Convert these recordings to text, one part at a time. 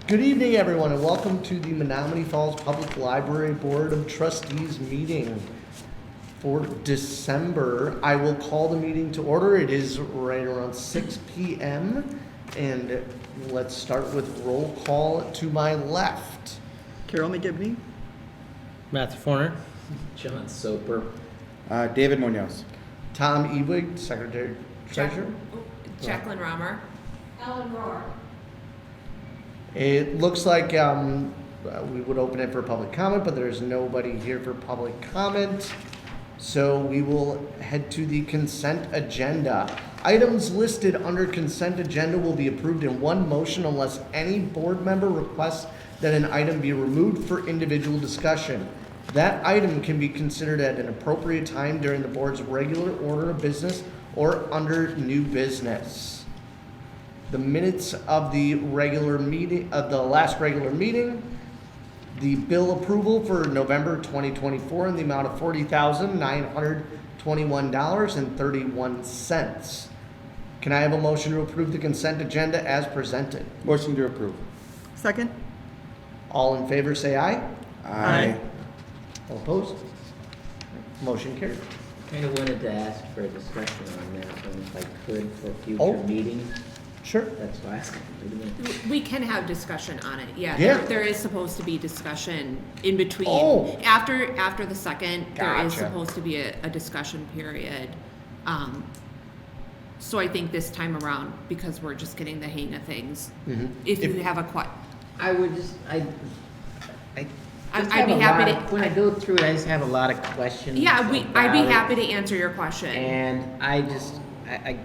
Good evening, everyone, and welcome to the Menomonee Falls Public Library Board of Trustees meeting for December. I will call the meeting to order. It is right around 6 p.m. and let's start with roll call to my left. Carol McGibney. Matthew Forner. John Soper. David Munoz. Tom Ewig, Secretary Treasurer. Jacqueline Romer. Ellen Rohr. It looks like we would open it for public comment, but there's nobody here for public comment. So we will head to the consent agenda. Items listed under consent agenda will be approved in one motion unless any board member requests that an item be removed for individual discussion. That item can be considered at an appropriate time during the board's regular order of business or under new business. The minutes of the regular meeting, of the last regular meeting, the bill approval for November 2024 in the amount of $40,921.31. Can I have a motion to approve the consent agenda as presented? Motion to approve. Second. All in favor say aye. Aye. All opposed? Motion carried. Kind of wanted to ask for a discussion on that one if I could for future Oh. meetings. Sure. That's why I asked. We can have discussion on it, yeah. Yeah. There is supposed to be discussion in between. Oh. After the second, there is Gotcha. supposed to be a discussion period. So I think this time around, because we're just getting the hang of things, if you have a I would just, I'd be happy to- when I go through it, I just have a lot of questions. yeah, I'd be about it. happy to answer your question. And I just, I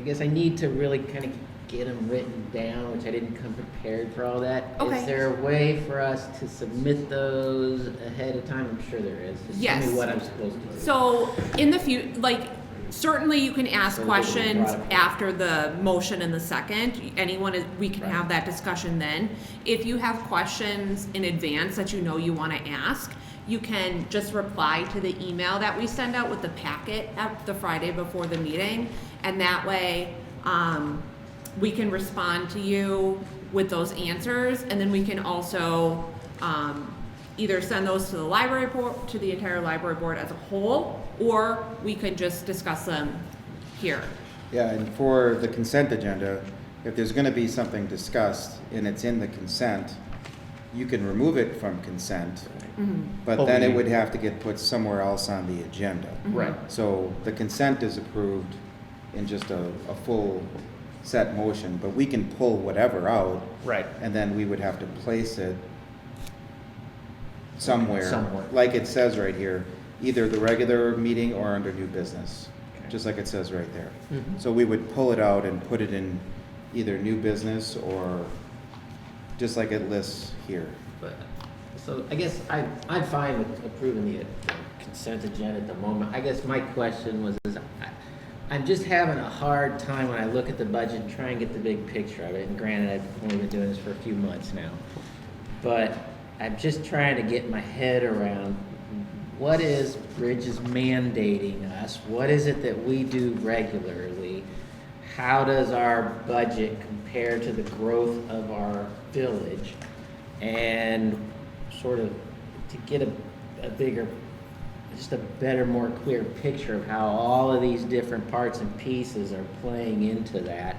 guess I need to really kind of get them written down, which I didn't come prepared for all that. Okay. Is there a way for us to submit those ahead of time? I'm sure there is. Just Yes. tell me what I'm supposed to do. So in the certainly you can ask So questions brought up. after the motion and the second. We can have that discussion then. If you have questions in advance that you know you want to ask, you can just reply to the email that we send out with the packet at the Friday before the meeting. And that way, we can respond to you with those answers. And then we can also, either send those to the library board, to the entire library board as a whole, or we can just discuss them here. Yeah, and for the consent agenda, if there's gonna be something discussed and it's in the consent, you can remove it from consent, but then it would have to get put somewhere else on the agenda. Right. So the consent is approved in just a full set motion, but we can pull whatever out. Right. And then we would have to place it somewhere. Somewhere. Like it says right here, either the regular meeting or under new business, just like it says right there. So we would pull it out and put it in either new business or just like it lists here. But, so I guess I'm fine with approving the consent agenda at the moment. I guess my question was, I'm just having a hard time when I look at the budget and try and get the big picture of it. And granted, I've only been doing this for a few months now. But I'm just trying to get my head around what is Bridges mandating us? What is it that we do regularly? How does our budget compare to the growth of our village? And sort of to get a bigger, just a better, more clear picture of how all of these different parts and pieces are playing into that.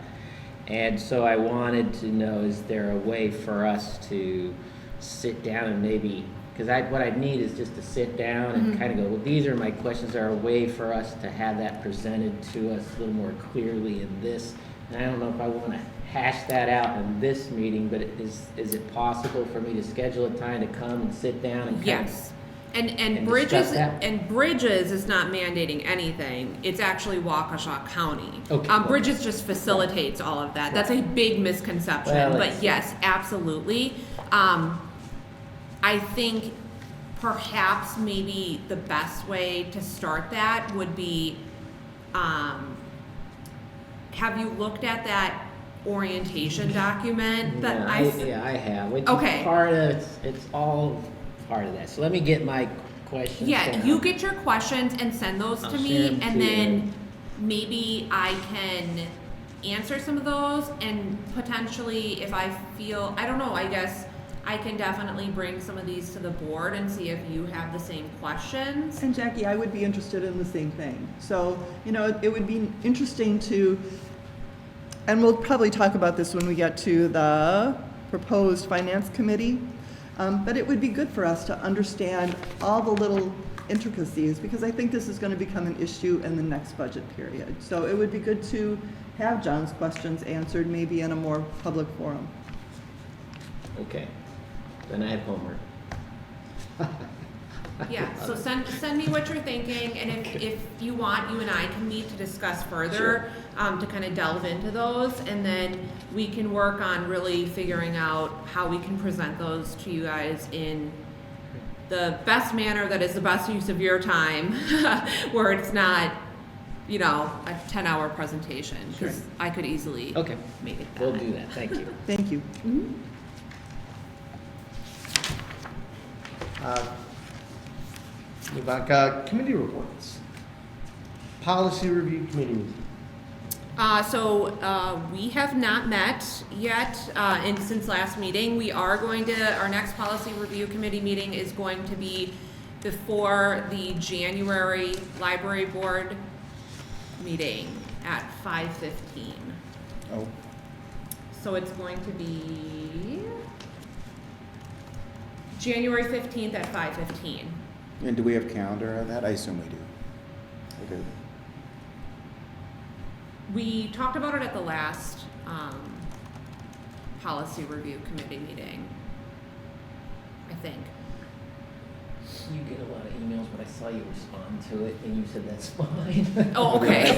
And so I wanted to know, is there a way for us to sit down and maybe, because what I need is just to sit down and kind of go, well, these are my questions. Is there a way for us to have that presented to us a little more clearly in this? And I don't know if I want to hash that out in this meeting, but is it possible for me to schedule a time to come and sit down and kind Yes. And and Bridges discuss that? is not mandating anything. It's actually Waukesha County. Okay. Bridges just facilitates all of that. That's a big misconception. Well, but it's- yes, absolutely. I think perhaps maybe the best way to start that would be, have you looked at that orientation document that Yeah, I have. Which Okay. is part of it's all part of that. So let me get my questions. Yeah, down. you get your questions and send those I'll to share me, them and to then you. maybe I can answer some of those, and potentially if I feel, I don't know, I guess I can definitely bring some of these to the board and see if you have the same questions. And Jackie, I would be interested in the same thing. So, it would be interesting to, and we'll probably talk about this when we get to the proposed finance committee, but it would be good for us to understand all the little intricacies, because I think this is going to become an issue in the next budget period. So it would be good to have John's questions answered, maybe in a more public forum. Okay, then I have homework. Yeah, so send me what you're thinking, and if you want, you and I can meet to discuss further, to kind of delve into those, and then we can work on really figuring out how we can present those to you guys in the best manner that is the best use of your time, where it's not, a 10-hour presentation, because I could easily Okay, make it that. we'll do that, thank you. Thank you. Ivanka, committee reports. Policy review committee meeting. We have not met yet, and since last meeting, we are going to, our next policy review committee meeting is going to be before the January library board meeting at 5:15. Oh, So it's going to be January 15th at 5:15. and do we have calendar on that? I assume we do. Okay. We talked about it at the last, policy review committee meeting, I think. You get a lot of emails, but I saw you respond to it, and you said that's fine. Oh, okay.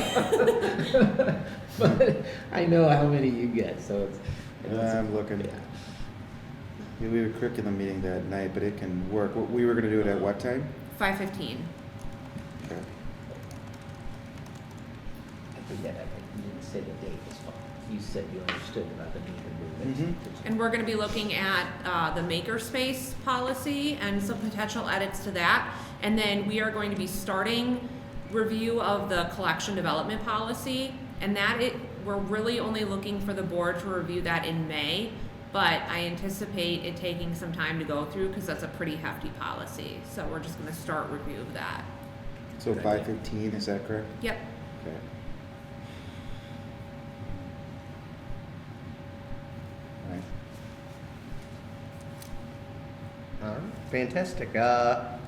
But I know how many you get, so it's. I'm looking. Yeah. Yeah, we have a curriculum meeting that night, but it can work. We were gonna do it at what time? 5:15. Okay. I forget, you didn't say the date was fine. You said you understood about the need to move it. And we're gonna be looking at, the makerspace policy and some potential edits to that. And then we are going to be starting review of the collection development policy. And we're really only looking for the board to review that in May. But I anticipate it taking some time to go through, because that's a pretty hefty policy. So we're just gonna start review of that. So 5:15, is that correct? Yep. Okay. All right. All right, fantastic.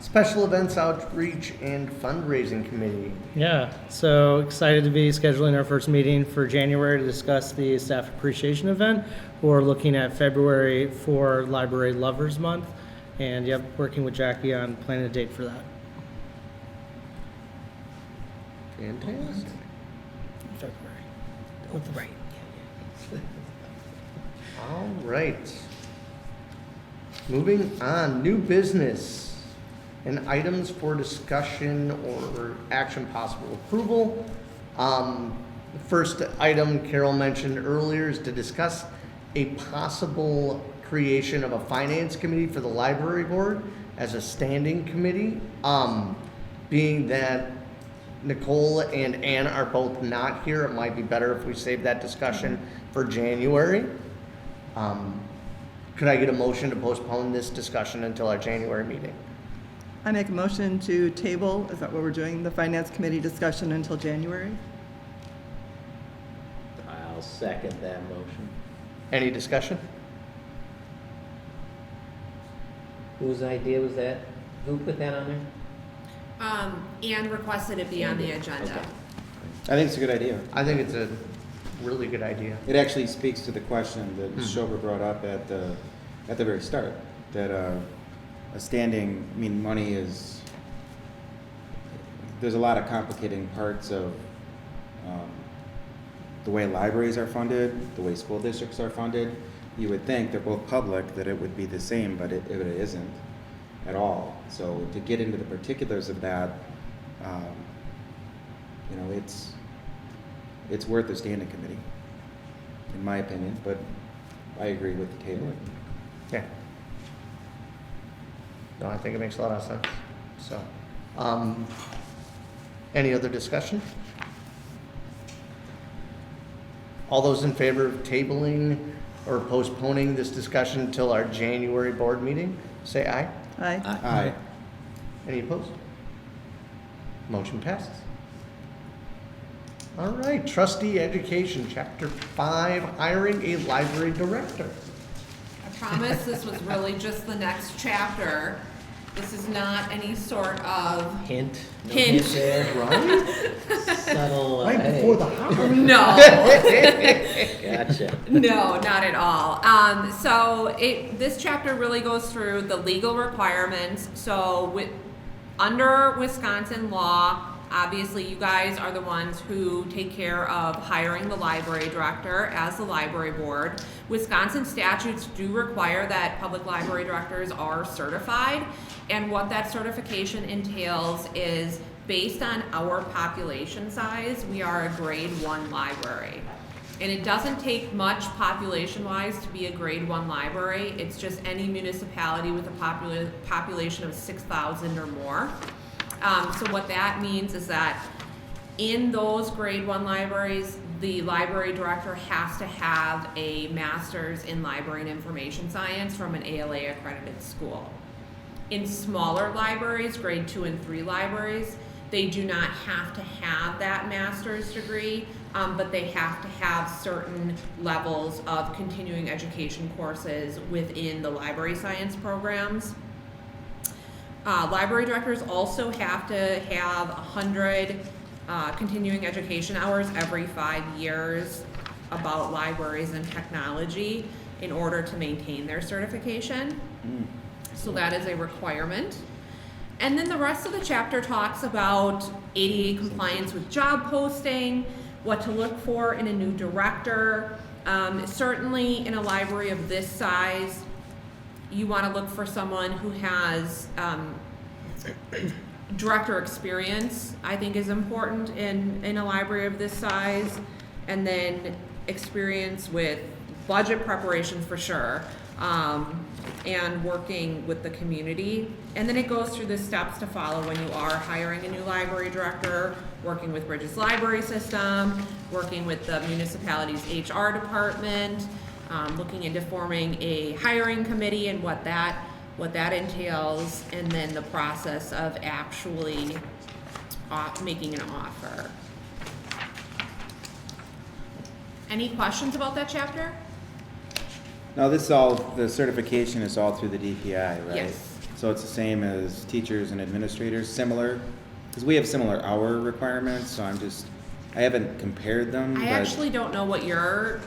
Special events outreach and fundraising committee. Yeah, so excited to be scheduling our first meeting for January to discuss the staff appreciation event. We're looking at February for Library Lovers Month, and yep, working with Jackie on planning a date for that. Fantastic. February. With the right. All right. Moving on, new business and items for discussion or action possible approval. The first item Carol mentioned earlier is to discuss a possible creation of a finance committee for the library board as a standing committee. Being that Nicole and Ann are both not here, it might be better if we save that discussion for January. Could I get a motion to postpone this discussion until our January meeting? I make a motion to table, is that what we're doing, the finance committee discussion until January? I'll second that motion. Any discussion? Whose idea was that? Who put that on there? Anne requested it be on the agenda. Okay. I think it's a good idea. I think it's a really good idea. It actually speaks to the question that Shober brought up at the very start, that a standing, money is, there's a lot of complicating parts of the way libraries are funded, the way school districts are funded. You would think they're both public, that it would be the same, but it isn't at all. So to get into the particulars of that, it's worth a standing committee, in my opinion, but I agree with the table. Yeah. No, I think it makes a lot of sense. So, any other discussion? All those in favor of tabling or postponing this discussion until our January board meeting, say aye. Aye. Aye. Any opposed? Motion passes. All right, trustee education, chapter 5, hiring a library director. I promise this was really just the next chapter. This is not any sort of Hint? No Hint. there? Right? Subtle, Right hey. before the holiday. no. Gotcha. No, not at all. This chapter really goes through the legal requirements. So under Wisconsin law, obviously you guys are the ones who take care of hiring the library director as the library board. Wisconsin statutes do require that public library directors are certified. And what that certification entails is based on our population size, we are a grade 1 library. And it doesn't take much population-wise to be a grade 1 library. It's just any municipality with a population of 6,000 or more. So what that means is that in those grade 1 libraries, the library director has to have a master's in library and information science from an ALA accredited school. In smaller libraries, grade 2 and 3 libraries, they do not have to have that master's degree, but they have to have certain levels of continuing education courses within the library science programs. Library directors also have to have 100 continuing education hours every 5 years about libraries and technology in order to maintain their certification. So that is a requirement. And then the rest of the chapter talks about ADA compliance with job posting, what to look for in a new director. Certainly in a library of this size, you want to look for someone who has director experience, I think is important in a library of this size, and then experience with budget preparation for sure, and working with the community. And then it goes through the steps to follow when you are hiring a new library director, working with Bridges Library System, working with the municipality's HR department, looking into forming a hiring committee and what that entails, and then the process of actually making an offer. Any questions about that chapter? Now, the certification is all through the DPI, right? Yes. So it's the same as teachers and administrators, similar? Because we have similar hour requirements, so I haven't compared them, I but. actually don't know what your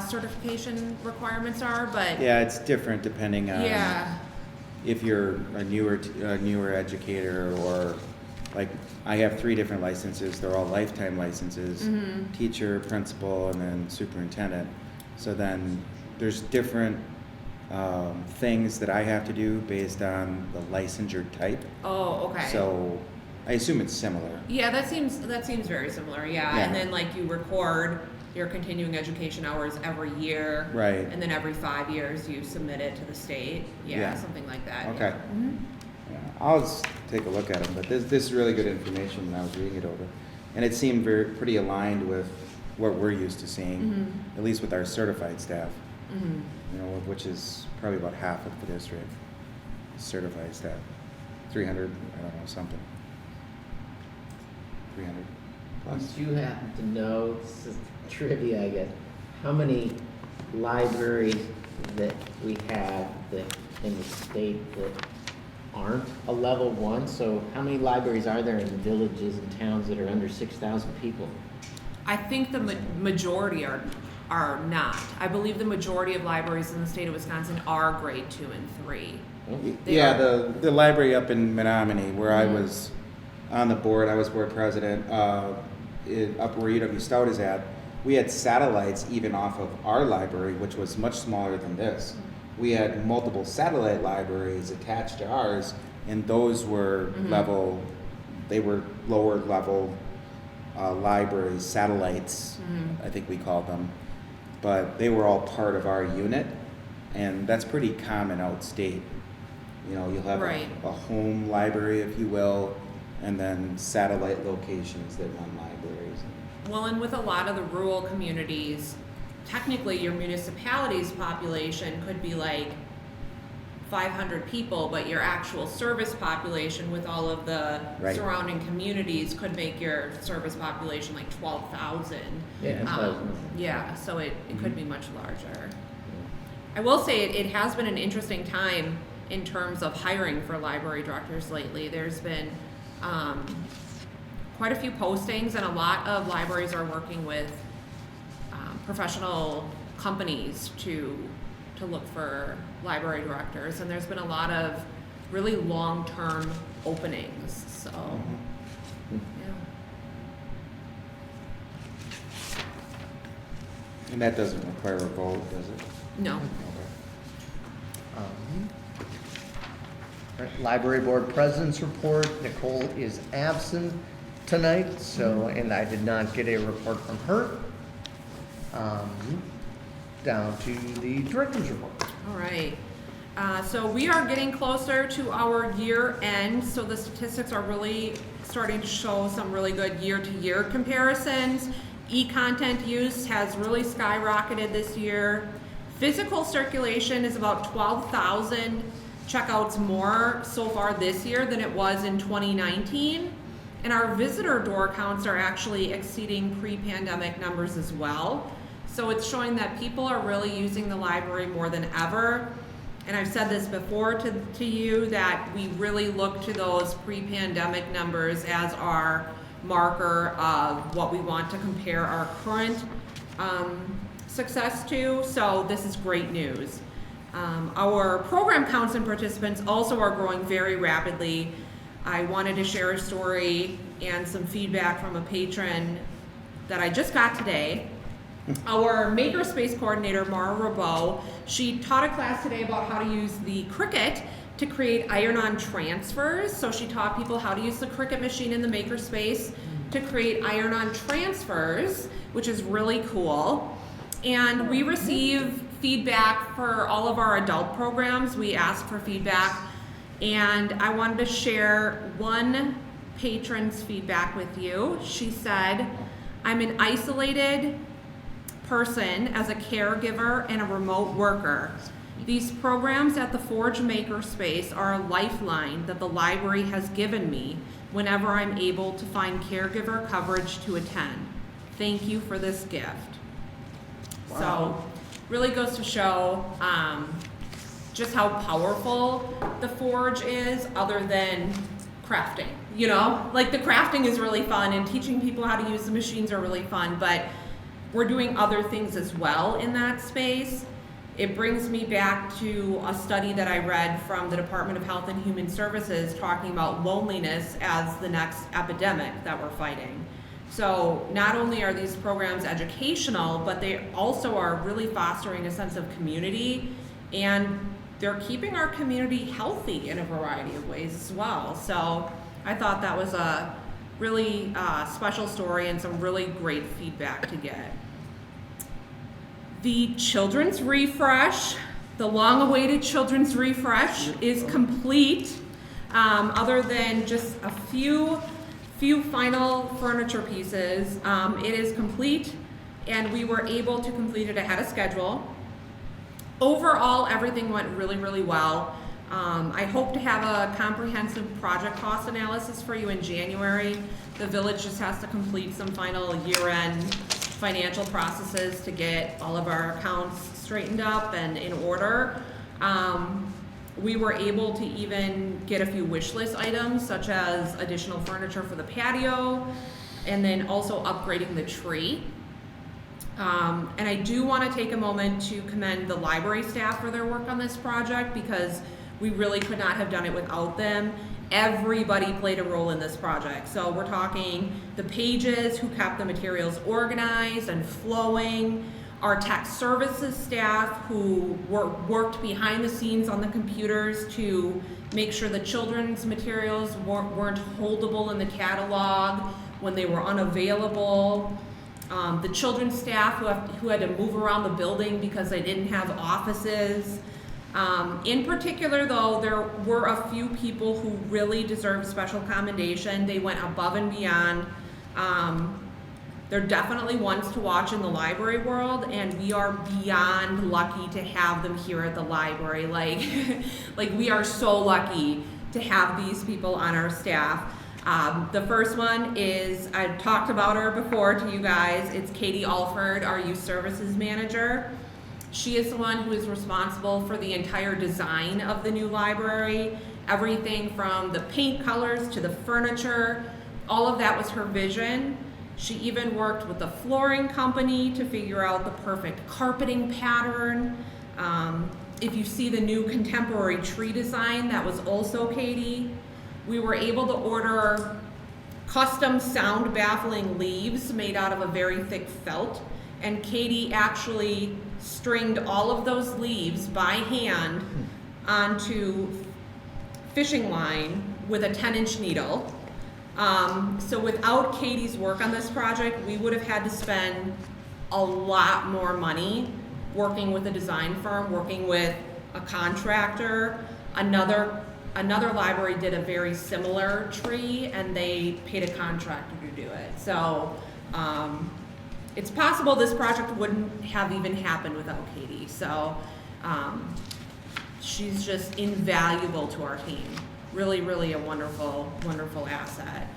certification requirements are, but Yeah, it's different depending on. yeah. If you're a newer educator, or like I have 3 different licenses, they're all lifetime licenses, teacher, principal, and then superintendent. So then there's different things that I have to do based on the licensure type. Oh, okay. So I assume it's similar. Yeah, that seems very similar, yeah. Yeah. And then like you record your continuing education hours every year. Right. And then every 5 years you submit it to the state. Yeah, Yeah. something like that. Okay. Yeah. Mhm. Yeah, I'll just take a look at them, but this is really good information when I was reading it over. And it seemed pretty aligned with what we're used to seeing, at least with our certified staff, you know, which is probably about half of the district, certified staff. 300, I don't know, something. 300 plus. Do you happen to know, this is trivia, I guess, how many libraries that we have that in the state that aren't a level 1? So how many libraries are there in villages and towns that are under 6,000 people? I think the majority are not. I believe the majority of libraries in the state of Wisconsin are grade 2 and 3. They Yeah, are- the library up in Menomonee, where I was on the board, I was board president, up where UW Stout is at, we had satellites even off of our library, which was much smaller than this. We had multiple satellite libraries attached to ours, and those were they were lower level libraries, satellites, I think we called them. But they were all part of our unit, and that's pretty common outstate. You know, you'll have Right. a home library, if you will, and then satellite locations that run libraries. Well, and with a lot of the rural communities, technically your municipality's population could be like 500 people, but your actual service population with all of the Right. surrounding communities could make your service population like 12,000. Yeah, that's what I was gonna say. Yeah, so it could be much larger. I will say it has been an interesting time in terms of hiring for library directors lately. There's been quite a few postings, and a lot of libraries are working with professional companies to look for library directors, and there's been a lot of really long-term openings, so, yeah. And that doesn't require a vote, does it? No. Okay. Right, Library Board President's Report, Nicole is absent tonight, so, and I did not get a report from her. Down to the Director's Report. All right. So we are getting closer to our year end, so the statistics are really starting to show some really good year-to-year comparisons. E-content use has really skyrocketed this year. Physical circulation is about 12,000 checkouts more so far this year than it was in 2019. And our visitor door counts are actually exceeding pre-pandemic numbers as well. So it's showing that people are really using the library more than ever. And I've said this before to you, that we really look to those pre-pandemic numbers as our marker of what we want to compare our current success to. So this is great news. Our program counts and participants also are growing very rapidly. I wanted to share a story and some feedback from a patron that I just got today. Our Makerspace coordinator, Mara Rabeau, she taught a class today about how to use the Cricut to create iron-on transfers. So she taught people how to use the Cricut machine in the Makerspace to create iron-on transfers, which is really cool. And we receive feedback for all of our adult programs. We asked for feedback, and I wanted to share one patron's feedback with you. She said, "I'm an isolated person as a caregiver and a remote worker. These programs at the Forge Makerspace are a lifeline that the library has given me whenever I'm able to find caregiver coverage to attend. Thank you for this gift." Wow. So, really goes to show just how powerful the Forge is, other than crafting. You know, like the crafting is really fun, and teaching people how to use the machines are really fun, but we're doing other things as well in that space. It brings me back to a study that I read from the Department of Health and Human Services talking about loneliness as the next epidemic that we're fighting. So not only are these programs educational, but they also are really fostering a sense of community, and they're keeping our community healthy in a variety of ways as well. So I thought that was a really special story and some really great feedback to get. The children's refresh, the long-awaited children's refresh, is complete. Other than just a few final furniture pieces, it is complete, and we were able to complete it ahead of schedule. Overall, everything went really, really well. I hope to have a comprehensive project cost analysis for you in January. The village just has to complete some final year-end financial processes to get all of our accounts straightened up and in order. We were able to even get a few wish list items, such as additional furniture for the patio, and then also upgrading the tree. And I do want to take a moment to commend the library staff for their work on this project, because we really could not have done it without them. Everybody played a role in this project. So we're talking the pages who kept the materials organized and flowing, our tech services staff who worked behind the scenes on the computers to make sure the children's materials weren't holdable in the catalog when they were unavailable. The children's staff who had to move around the building because they didn't have offices. In particular, though, there were a few people who really deserve special commendation. They went above and beyond. They're definitely ones to watch in the library world, and we are beyond lucky to have them here at the library. Like, like we are so lucky to have these people on our staff. The first one is, I've talked about her before to you guys, it's Katie Alford, our youth services manager. She is the one who is responsible for the entire design of the new library, everything from the paint colors to the furniture, all of that was her vision. She even worked with the flooring company to figure out the perfect carpeting pattern. If you see the new contemporary tree design, that was also Katie. We were able to order custom sound baffling leaves made out of a very thick felt, and Katie actually stringed all of those leaves by hand onto fishing line with a 10-inch needle. So without Katie's work on this project, we would have had to spend a lot more money working with a design firm, working with a contractor. Another library did a very similar tree, and they paid a contractor to do it. So it's possible this project wouldn't have even happened without Katie. So she's just invaluable to our team. Really, really a wonderful, wonderful asset.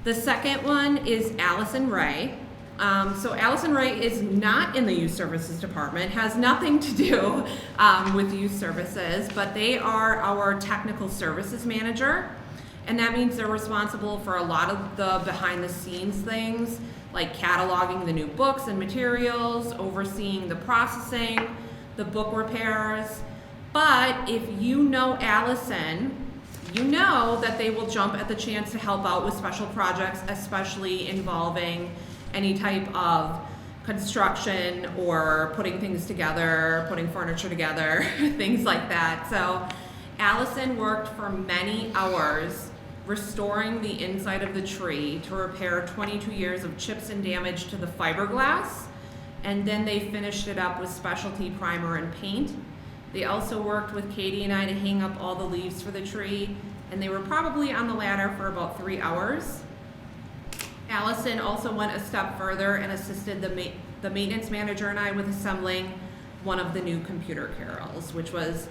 The second one is Allison Ray. So Allison Ray is not in the youth services department, has nothing to do with youth services, but they are our technical services manager. And that means they're responsible for a lot of the behind the scenes things, like cataloging the new books and materials, overseeing the processing, the book repairs. But if you know Allison, you know that they will jump at the chance to help out with special projects, especially involving any type of construction or putting things together, putting furniture together, things like that. So Allison worked for many hours restoring the inside of the tree to repair 22 years of chips and damage to the fiberglass, and then they finished it up with specialty primer and paint. They also worked with Katie and I to hang up all the leaves for the tree, and they were probably on the ladder for about 3 hours. Allison also went a step further and assisted the maintenance manager and I with assembling one of the new computer carrels, which was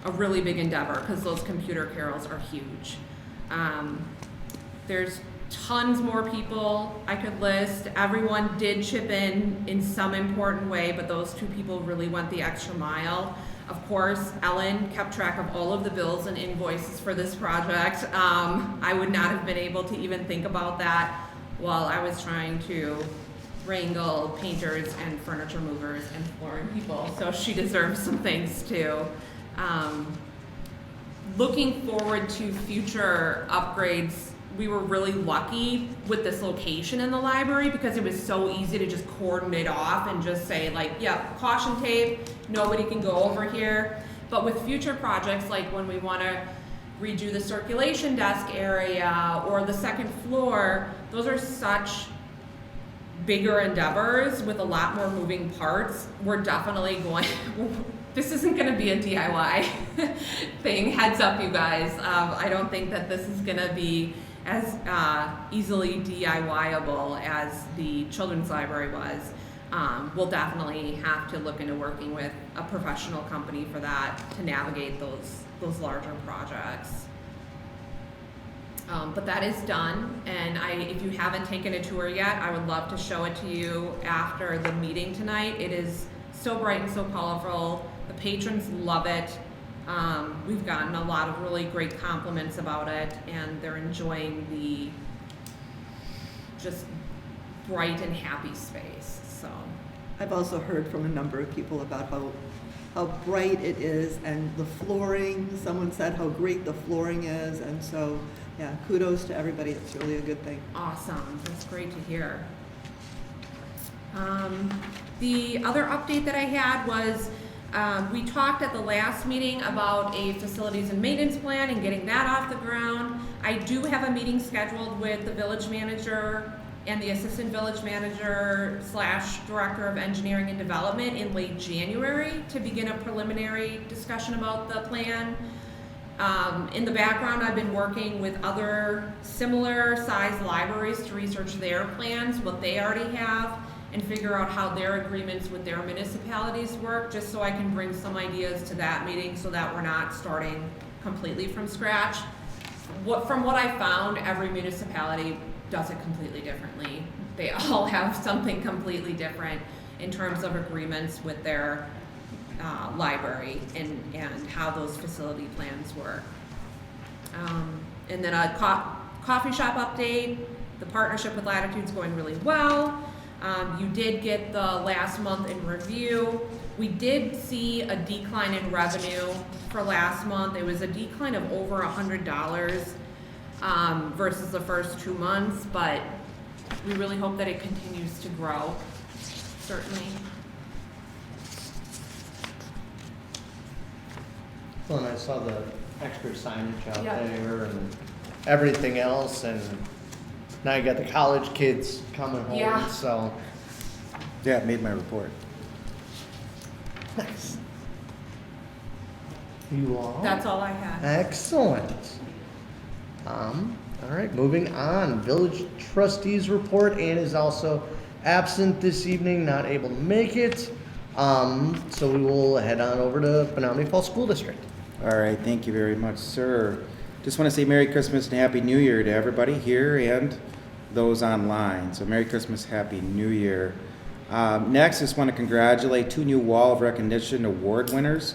a really big endeavor because those computer carrels are huge. There's tons more people I could list. Everyone did chip in some important way, but those two people really went the extra mile. Of course, Ellen kept track of all of the bills and invoices for this project. I would not have been able to even think about that while I was trying to wrangle painters and furniture movers and flooring people. So she deserves some thanks too. Looking forward to future upgrades, we were really lucky with this location in the library because it was so easy to just cordon it off and just say like, yeah, caution tape, nobody can go over here. But with future projects, like when we want to redo the circulation desk area or the second floor, those are such bigger endeavors with a lot more moving parts. We're definitely going, this isn't going to be a DIY thing, heads up you guys. I don't think that this is going to be as easily DIY-able as the children's library was. We'll definitely have to look into working with a professional company for that to navigate those larger projects. But that is done, and if you haven't taken a tour yet, I would love to show it to you after the meeting tonight. It is so bright and so colorful. The patrons love it. We've gotten a lot of really great compliments about it, and they're enjoying the just bright and happy space. So I've also heard from a number of people about how bright it is, and the flooring, someone said how great the flooring is, and so yeah, kudos to everybody. It's really a good thing. awesome. That's great to hear. The other update that I had was we talked at the last meeting about a facilities and maintenance plan and getting that off the ground. I do have a meeting scheduled with the village manager and the assistant village manager / director of engineering and development in late January to begin a preliminary discussion about the plan. In the background, I've been working with other similar sized libraries to research their plans, what they already have, and figure out how their agreements with their municipalities work, just so I can bring some ideas to that meeting so that we're not starting completely from scratch. From what I found, every municipality does it completely differently. They all have something completely different in terms of agreements with their library and how those facility plans work. And then a coffee shop update. The partnership with Latitude's going really well. You did get the last month in review. We did see a decline in revenue for last month. It was a decline of over $100 versus the first 2 months, but we really hope that it continues to grow, certainly. Well, and I saw the extra signage out Yeah. there and everything else, and now you got the college kids coming home, Yeah. so. Yeah, it made my report. Nice. You all? That's all I had. Excellent. All right, moving on. Village trustees report. Ann is also absent this evening, not able to make it. So we will head on over to Menomonee Falls School District. All right, thank you very much, sir. Just want to say Merry Christmas and Happy New Year to everybody here and those online. So Merry Christmas, Happy New Year. Next, just want to congratulate 2 new Wall of Recognition award winners.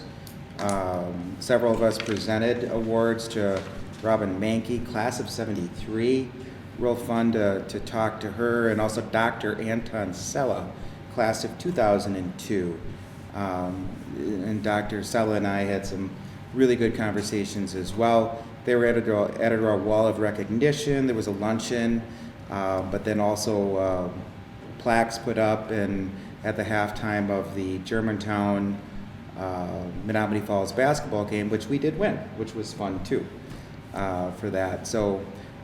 Several of us presented awards to Robin Mankey, class of 73. Real fun to talk to her, and also Dr. Anton Sella, class of 2002. And Dr. Sella and I had some really good conversations as well. They were added to our Wall of Recognition. There was a luncheon, but then also plaques put up and at the halftime of the Germantown Menomonee Falls basketball game, which we did win, which was fun too for that. So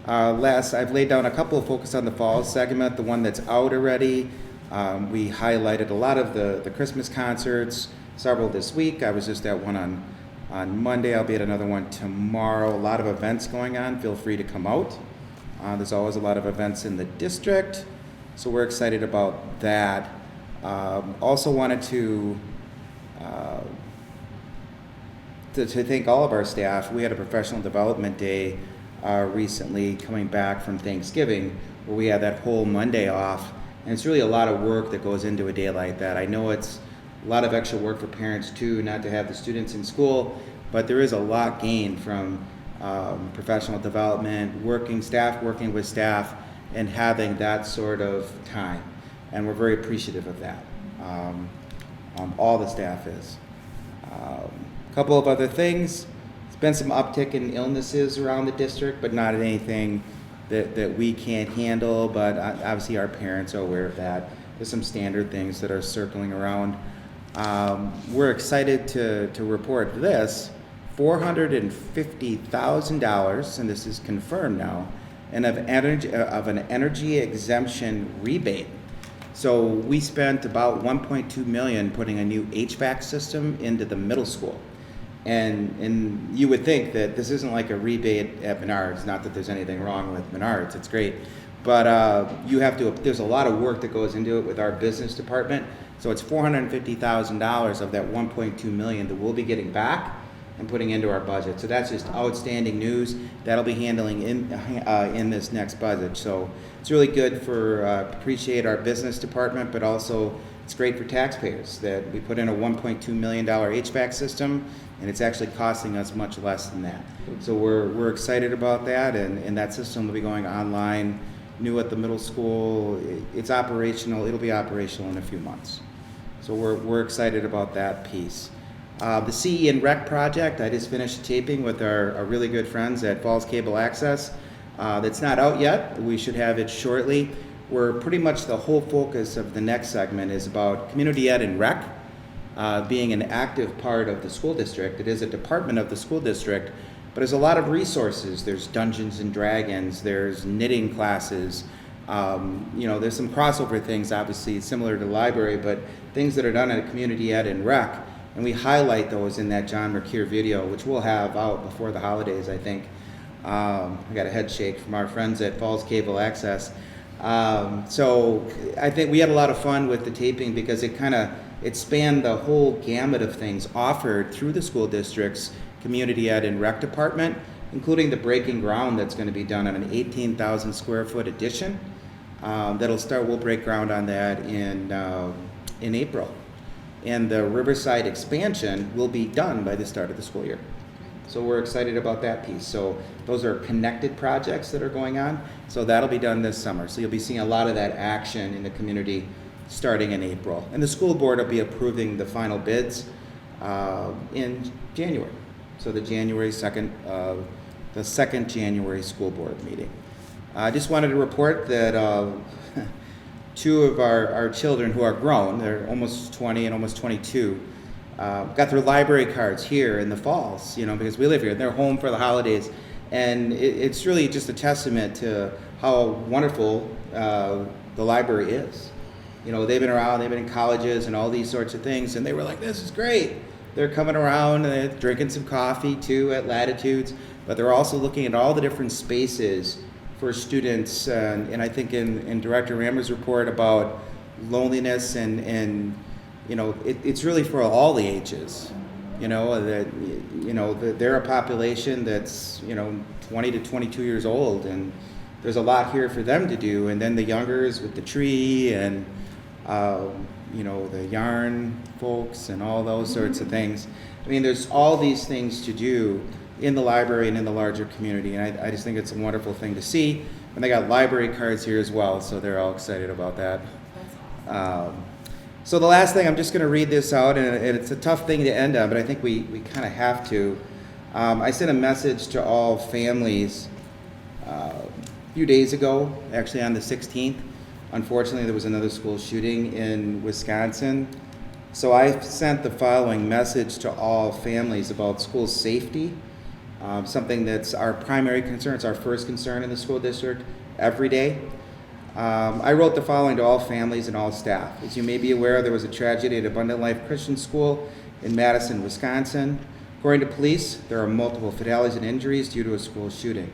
I've laid down a couple of Focus on the Falls segment, the one that's out already. We highlighted a lot of the Christmas concerts, several this week. I was just at one on Monday. I'll be at another one tomorrow. A lot of events going on. Feel free to come out. There's always a lot of events in the district, so we're excited about that. Also wanted to thank all of our staff. We had a professional development day recently coming back from Thanksgiving, where we had that whole Monday off. And it's really a lot of work that goes into a day like that. I know it's a lot of extra work for parents too, not to have the students in school, but there is a lot gained from professional development, working with staff, and having that sort of time. And we're very appreciative of that. All the staff is. A couple of other things. There's been some uptick in illnesses around the district, but not anything that we can't handle, but obviously our parents are aware of that. There's some standard things that are circling around. We're excited to report this, $450,000, and this is confirmed now, and of an energy exemption rebate. So we spent about $1.2 million putting a new HVAC system into the middle school. And you would think that this isn't like a rebate at Menards, not that there's anything wrong with Menards, it's great. But there's a lot of work that goes into it with our business department. So it's $450,000 of that $1.2 million that we'll be getting back and putting into our budget. So that's just outstanding news. That'll be handling in this next budget. So it's really good for, appreciate our business department, but also it's great for taxpayers that we put in a $1.2 million HVAC system, and it's actually costing us much less than that. So we're excited about that, and that system will be going online, new at the middle school. It's operational. It'll be operational in a few months. So we're excited about that piece. The CE and Rec project, I just finished taping with our really good friends at Falls Cable Access. That's not out yet. We should have it shortly. Where pretty much the whole focus of the next segment is about community ed and rec being an active part of the school district. It is a department of the school district, but there's a lot of resources. There's Dungeons and Dragons, there's knitting classes, there's some crossover things, obviously similar to the library, but things that are done at community ed and rec. And we highlight those in that John Mercure video, which we'll have out before the holidays, I think. I got a head shake from our friends at Falls Cable Access. So I think we had a lot of fun with the taping because it spanned the whole gamut of things offered through the school district's community ed and rec department, including the breaking ground that's going to be done on an 18,000 square foot addition. We'll break ground on that in April. And the Riverside expansion will be done by the start of the school year. So we're excited about that piece. So those are connected projects that are going on. So that'll be done this summer. So you'll be seeing a lot of that action in the community starting in April. And the school board will be approving the final bids in January. So the second January school board meeting. I just wanted to report that two of our children who are grown, they're almost 20 and almost 22, got their library cards here in the Falls, because we live here. They're home for the holidays. And it's really just a testament to how wonderful the library is. They've been around, they've been in colleges and all these sorts of things, and they were like, this is great. They're coming around and they're drinking some coffee too at Latitudes, but they're also looking at all the different spaces for students. And I think in Director Rammer's report about loneliness and it's really for all the ages. They're a population that's 20 to 22 years old, and there's a lot here for them to do. And then the youngers with the tree and the yarn folks and all those sorts of things. I mean, there's all these things to do in the library and in the larger community, and I just think it's a wonderful thing to see. And they got library cards here as well, so they're all excited about that. So the last thing, I'm just going to read this out, and it's a tough thing to end on, but I think we kind of have to. I sent a message to all families a few days ago, actually on the 16th. Unfortunately, there was another school shooting in Wisconsin. So I sent the following message to all families about school safety, something that's our primary concern. It's our first concern in the school district every day. I wrote the following to all families and all staff. As you may be aware, there was a tragedy at Abundant Life Christian School in Madison, Wisconsin. According to police, there are multiple fatalities and injuries due to a school shooting.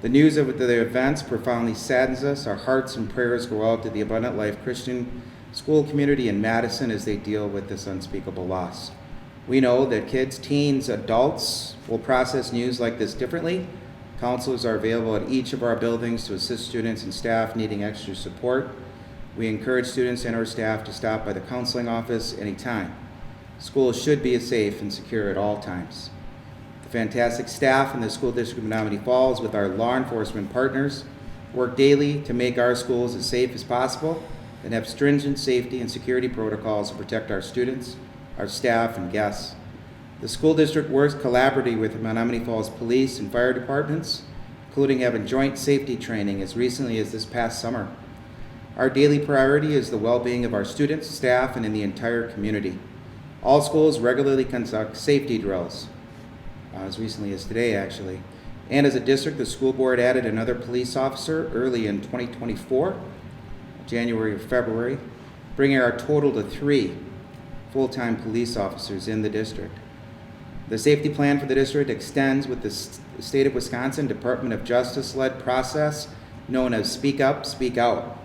The news of the events profoundly saddens us. Our hearts and prayers go out to the Abundant Life Christian School community in Madison as they deal with this unspeakable loss. We know that kids, teens, adults will process news like this differently. Counselors are available at each of our buildings to assist students and staff needing extra support. We encourage students and our staff to stop by the counseling office anytime. Schools should be safe and secure at all times. Fantastic staff in the school district of Menomonee Falls with our law enforcement partners work daily to make our schools as safe as possible and have stringent safety and security protocols to protect our students, our staff, and guests. The school district works collaboratively with the Menomonee Falls Police and Fire Departments, including having joint safety training as recently as this past summer. Our daily priority is the well-being of our students, staff, and in the entire community. All schools regularly conduct safety drills. As recently as today, actually. And as a district, the school board added another police officer early in 2024, January or February, bringing our total to 3 full-time police officers in the district. The safety plan for the district extends with the State of Wisconsin Department of Justice-led process known as Speak Up, Speak Out.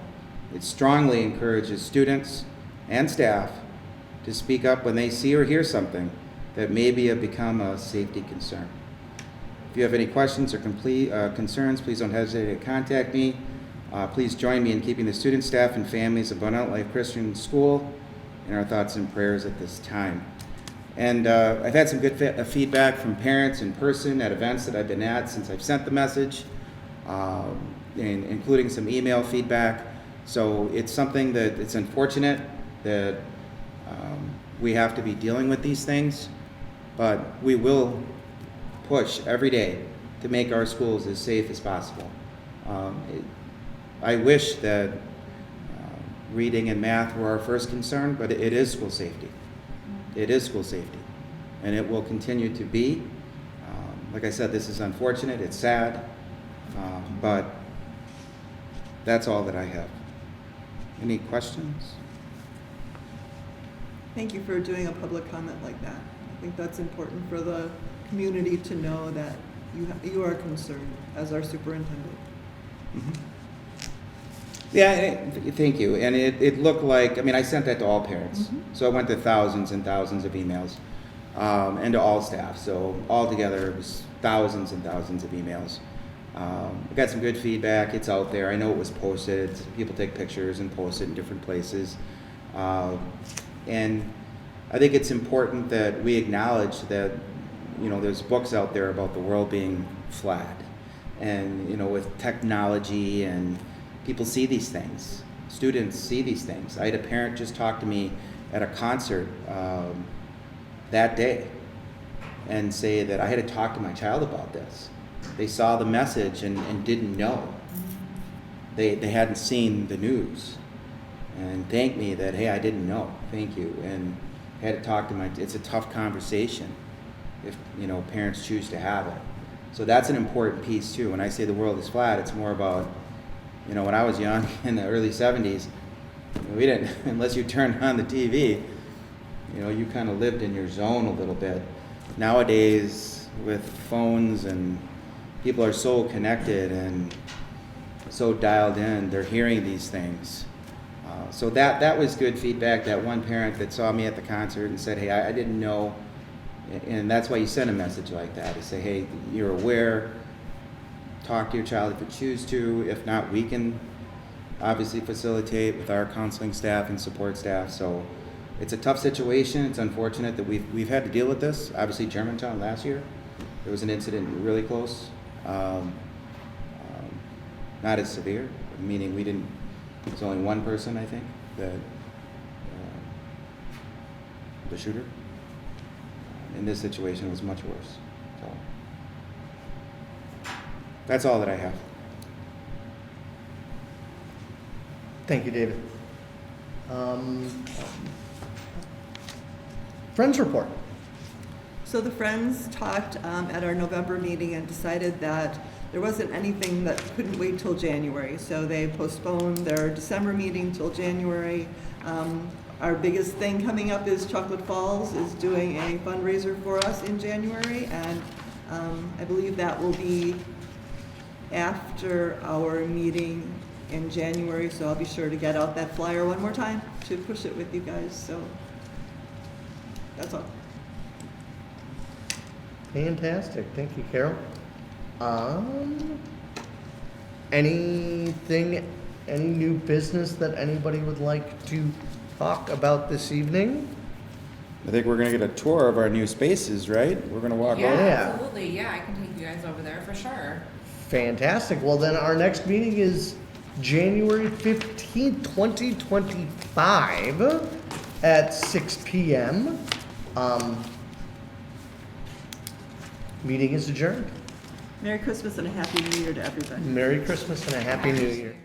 It strongly encourages students and staff to speak up when they see or hear something that maybe have become a safety concern. If you have any questions or concerns, please don't hesitate to contact me. Please join me in keeping the students, staff, and families of Abundant Life Christian School in our thoughts and prayers at this time. And I've had some good feedback from parents in person at events that I've been at since I've sent the message, including some email feedback. So it's something that it's unfortunate that we have to be dealing with these things. But we will push every day to make our schools as safe as possible. I wish that reading and math were our first concern, but it is school safety. It is school safety, and it will continue to be. Like I said, this is unfortunate, it's sad, but that's all that I have. Any questions? Thank you for doing a public comment like that. I think that's important for the community to know that you are concerned as our superintendent. Yeah, thank you. And it looked like, I mean, I sent that to all parents. So it went to thousands and thousands of emails, and to all staff. So altogether, it was thousands and thousands of emails. I got some good feedback. It's out there. I know it was posted. People take pictures and post it in different places. And I think it's important that we acknowledge that, you know, there's books out there about the world being flat. And, you know, with technology, and people see these things. Students see these things. I had a parent just talk to me at a concert that day and say that I had to talk to my child about this. They saw the message and didn't know. They hadn't seen the news. And thanked me that, hey, I didn't know. Thank you. And I had to talk to it's a tough conversation if, you know, parents choose to have it. So that's an important piece too. When I say the world is flat, it's more about, you know, when I was young in the early 70s, we didn't, unless you turned on the TV, you know, you kind of lived in your zone a little bit. Nowadays, with phones, and people are so connected and so dialed in, they're hearing these things. So that was good feedback. That one parent that saw me at the concert and said, hey, I didn't know. And that's why you send a message like that, to say, hey, you're aware, talk to your child if you choose to. If not, we can obviously facilitate with our counseling staff and support staff. So it's a tough situation. It's unfortunate that we've had to deal with this. Obviously, Germantown last year, there was an incident really close. Not as severe, meaning it's only one person, I think, that the shooter. In this situation, it was much worse. So that's all that I have. Thank you, David. Friends report. So the Friends talked at our November meeting and decided that there wasn't anything that couldn't wait till January. So they postponed their December meeting till January. Our biggest thing coming up is Chocolate Falls is doing a fundraiser for us in January, and I believe that will be after our meeting in January, so I'll be sure to get out that flyer one more time to push it with you guys. So that's all. Fantastic. Thank you, Carol. Anything, any new business that anybody would like to talk about this evening? I think we're going to get a tour of our new spaces, right? We're going to walk Yeah, over. Yeah. absolutely. Yeah, I can take you guys over there for sure. Fantastic. Well, then our next meeting is January 15th, 2025 at 6 p.m. Meeting is adjourned. Merry Christmas and a Happy New Year to everybody. Merry Christmas and a Happy New Year.